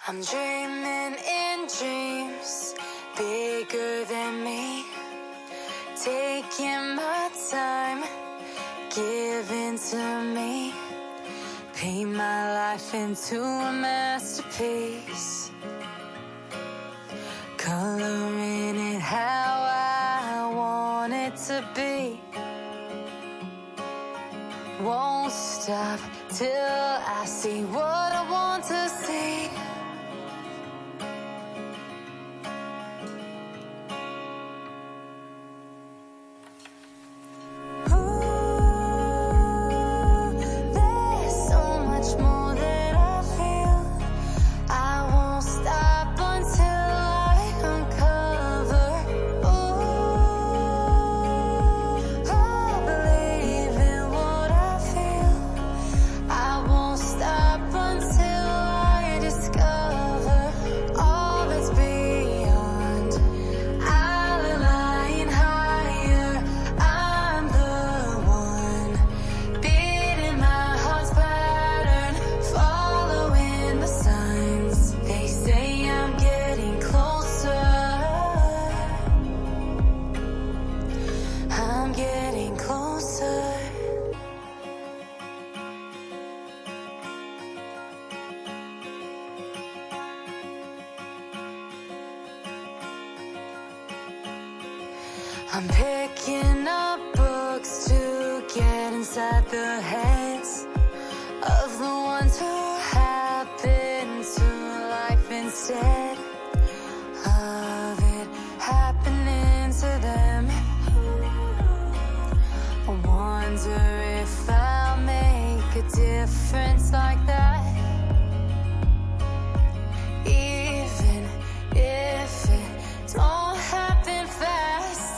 I'm dreaming in dreams bigger than me, taking my time, giving to me, paint my life into a masterpiece, coloring it how I want it to be. Won't stop till I see what I want to see. I'm picking up books to get inside the heads of the ones who happen to life instead of it happening to them. I wonder if I'll make a difference like that, even if it don't happen fast.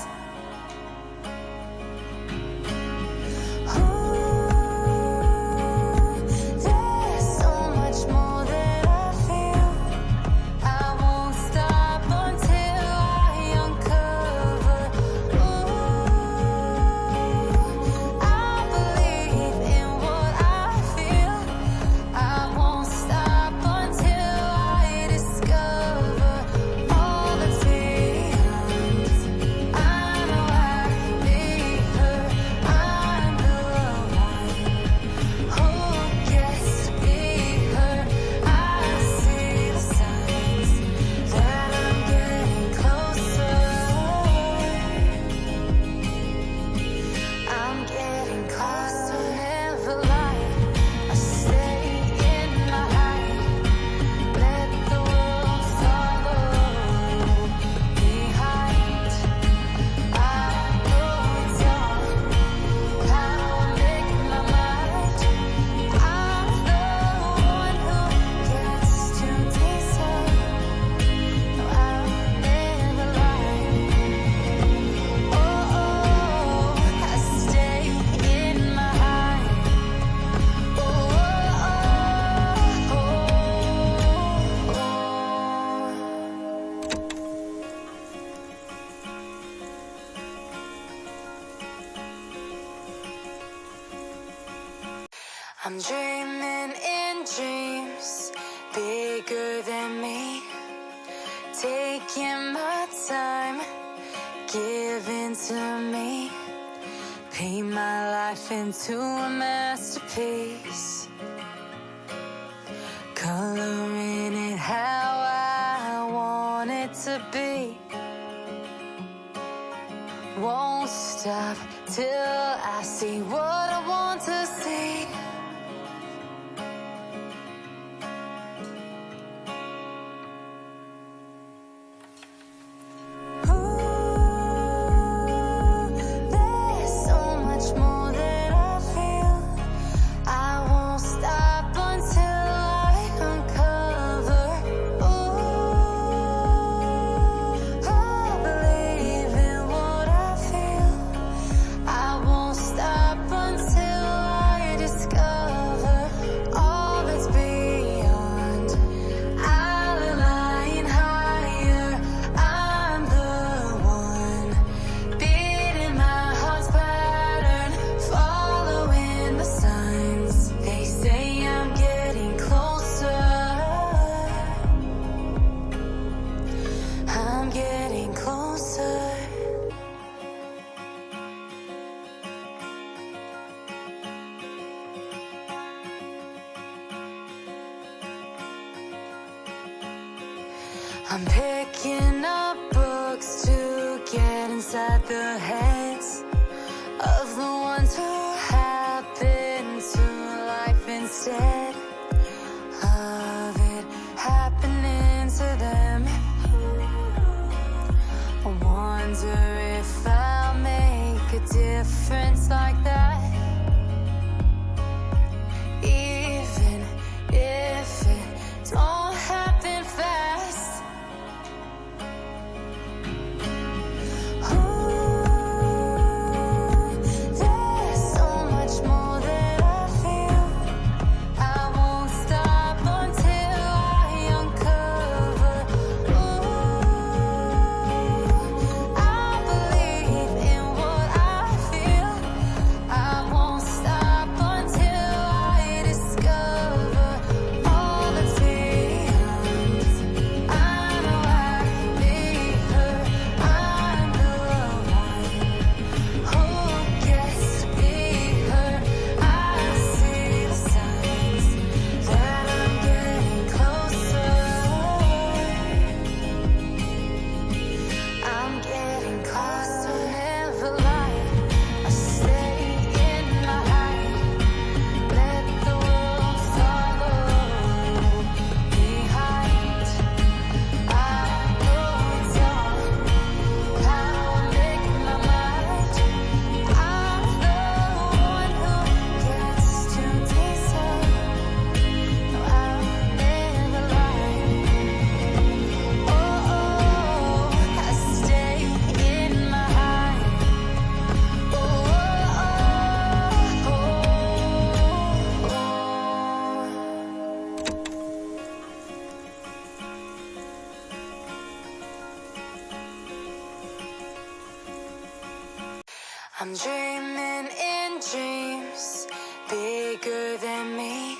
I'm dreaming in dreams bigger than me, taking my time, giving to me, paint my life into a masterpiece, coloring it how I want it to be. Won't stop till I see what I want to see. Until I discover I'm picking up books to get inside the heads of the ones who happen to life instead of it happening to them. I wonder if I'll make a difference like that, even if it don't happen fast. I'm dreaming in dreams bigger than me,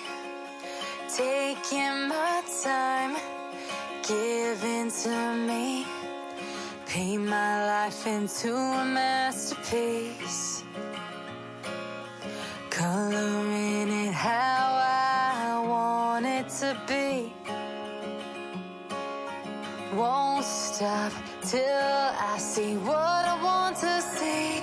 taking my time, giving to me, paint my life into a masterpiece, coloring it how I want it to be. Won't stop till I see what I want to see.